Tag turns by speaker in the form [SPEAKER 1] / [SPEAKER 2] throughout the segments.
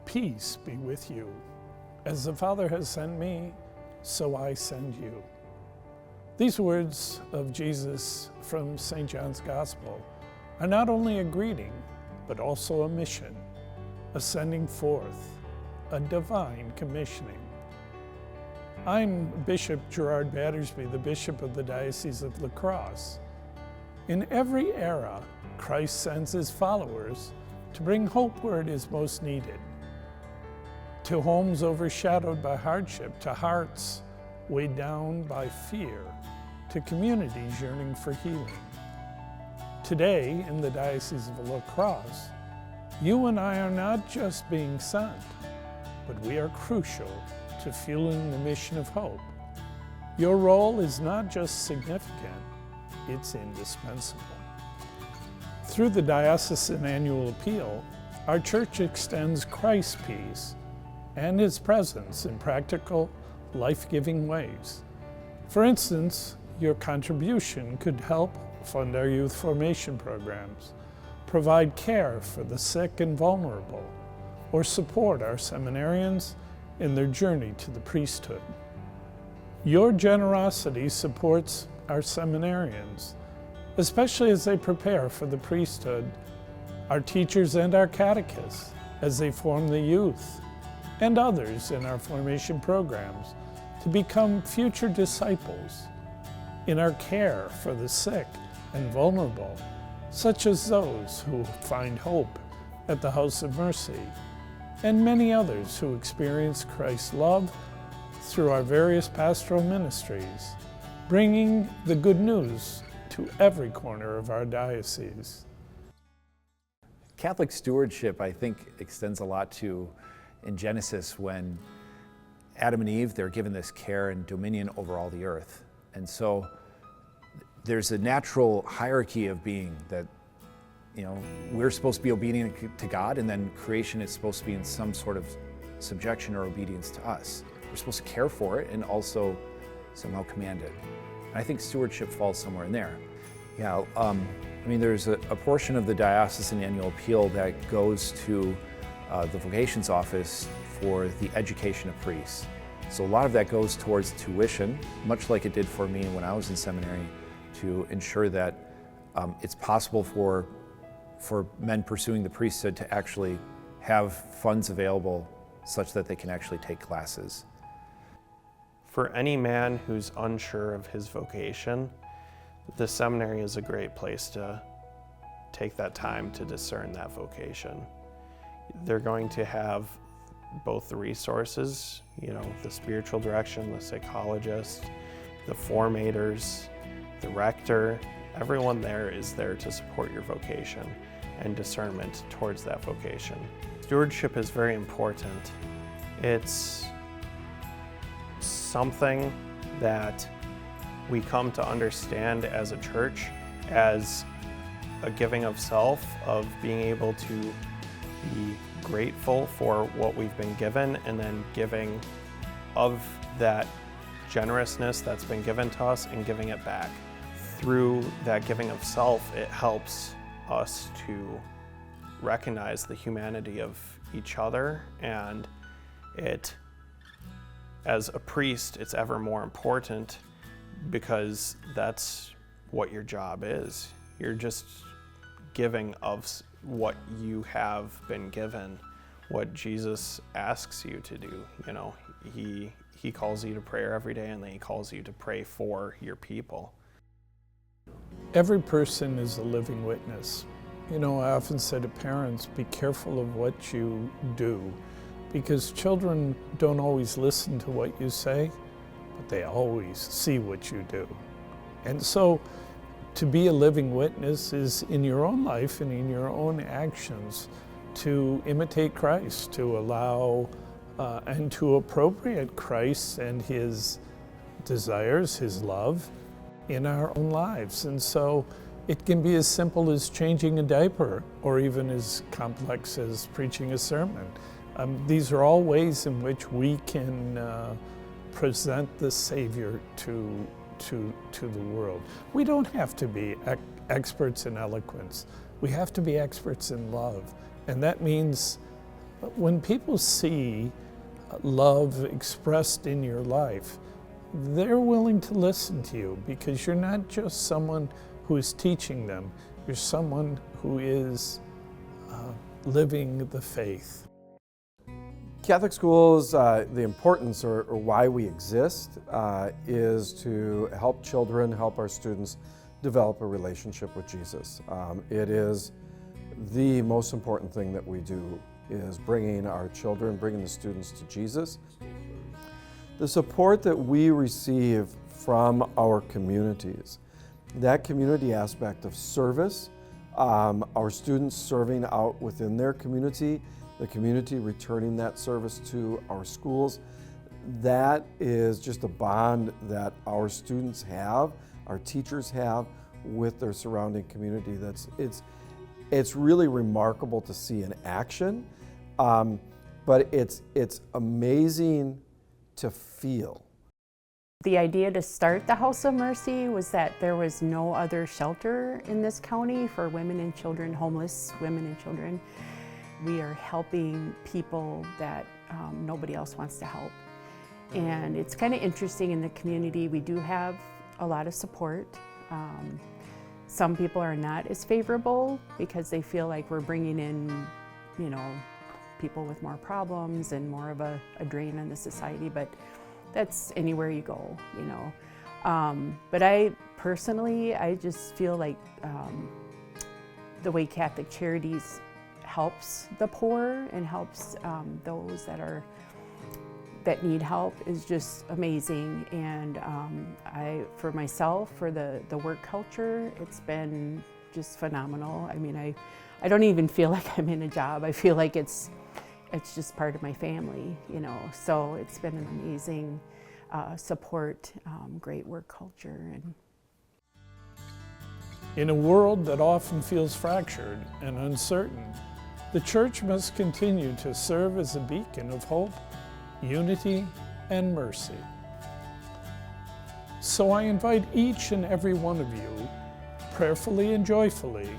[SPEAKER 1] Peace be with you. As the Father has sent me, so I send you. These words of Jesus from St. John's Gospel are not only a greeting, but also a mission, a sending forth, a divine commissioning. I'm Bishop Gerard Battersby, the Bishop of the Diocese of La Crosse. In every era, Christ sends his followers to bring hope where it is most needed, to homes overshadowed by hardship, to hearts weighed down by fear, to communities yearning for healing. Today, in the Diocese of La Crosse, you and I are not just being sent, but we are crucial to fueling the mission of hope. Your role is not just significant, it's indispensable. Through the Diocesan Annual Appeal, our Church extends Christ's peace and his presence in practical, life-giving ways. For instance, your contribution could help fund our youth formation programs, provide care for the sick and vulnerable, or support our seminarians in their journey to the priesthood. Your generosity supports our seminarians, especially as they prepare for the priesthood, our teachers and our catechists as they form the youth, and others in our formation programs to become future disciples, in our care for the sick and vulnerable, such as those who find hope at the House of Mercy, and many others who experience Christ's love through our various pastoral ministries, bringing the good news to every corner of our diocese.
[SPEAKER 2] Catholic stewardship, I think, extends a lot to in Genesis when Adam and Eve, they're given this care and dominion over all the earth. And so there's a natural hierarchy of being that, we're supposed to be obedient to God, and then creation is supposed to be in some sort of subjection or obedience to us. We're supposed to care for it and also somehow command it. I think stewardship falls somewhere in there. Yeah, there's a portion of the Diocesan Annual Appeal that goes to the vocations office for the education of priests. So a lot of that goes towards tuition, much like it did for me when I was in seminary, to ensure that it's possible for men pursuing the priesthood to actually have funds available such that they can actually take classes.
[SPEAKER 3] For any man who's unsure of his vocation, the seminary is a great place to take that time to discern that vocation. They're going to have both the resources, the spiritual direction, the psychologist, the formators, the rector. Everyone there is there to support your vocation and discernment towards that vocation. Stewardship is very important. It's something that we come to understand as a church as a giving of self, of being able to be grateful for what we've been given, and then giving of that generousness that's been given to us and giving it back. Through that giving of self, it helps us to recognize the humanity of each other, and as a priest, it's ever more important because that's what your job is. You're just giving of what you have been given, what Jesus asks you to do. He calls you to prayer every day, and then he calls you to pray for your people.
[SPEAKER 1] Every person is a living witness. I often say to parents, be careful of what you do, because children don't always listen to what you say, but they always see what you do. And so to be a living witness is in your own life and in your own actions to imitate Christ, to allow and to appropriate Christ and his desires, his love in our own lives. And so it can be as simple as changing a diaper, or even as complex as preaching a sermon. These are all ways in which we can present the Savior to the world. We don't have to be experts in eloquence. We have to be experts in love. And that means But when people see love expressed in your life, they're willing to listen to you because you're not just someone who is teaching them, you're someone who is living the faith.
[SPEAKER 4] Catholic schools, the importance or why we exist is to help children, help our students develop a relationship with Jesus. It is the most important thing that we do, is bringing our children, bringing the students to Jesus. The support that we receive from our communities, that community aspect of service, our students serving out within their community, the community returning that service to our schools, that is just a bond that our students have, our teachers have with their surrounding community. It's really remarkable to see in action, but it's amazing to feel.
[SPEAKER 5] The idea to start the House of Mercy was that there was no other shelter in this county for women and children, homeless women and children. We are helping people that nobody else wants to help. And it's kind of interesting in the community, we do have a lot of support. Some people are not as favorable because they feel like we're bringing in, people with more problems and more of a drain on the society, but that's anywhere you go, But I personally, I just feel like the way Catholic Charities helps the poor and helps those that need help is just amazing. And for myself, for the work culture, it's been just phenomenal. I mean, I don't even feel like I'm in a job. I feel like it's just part of my family, So it's been an amazing support, great work culture. And
[SPEAKER 1] in a world that often feels fractured and uncertain, the Church must continue to serve as a beacon of hope, unity, and mercy. So I invite each and every one of you, prayerfully and joyfully,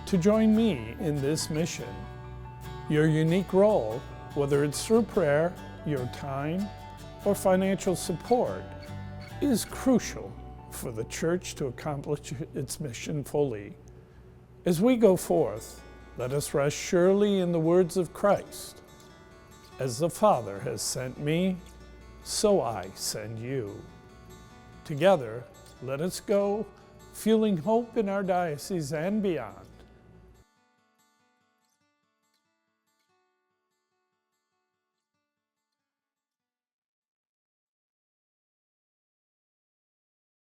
[SPEAKER 1] to join me in this mission. Your unique role, whether it's through prayer, your time, or financial support, is crucial for the Church to accomplish its mission fully. As we go forth, let us rest surely in the words of Christ. As the Father has sent me, so I send you. Together, let us go, feeling hope in our diocese and beyond.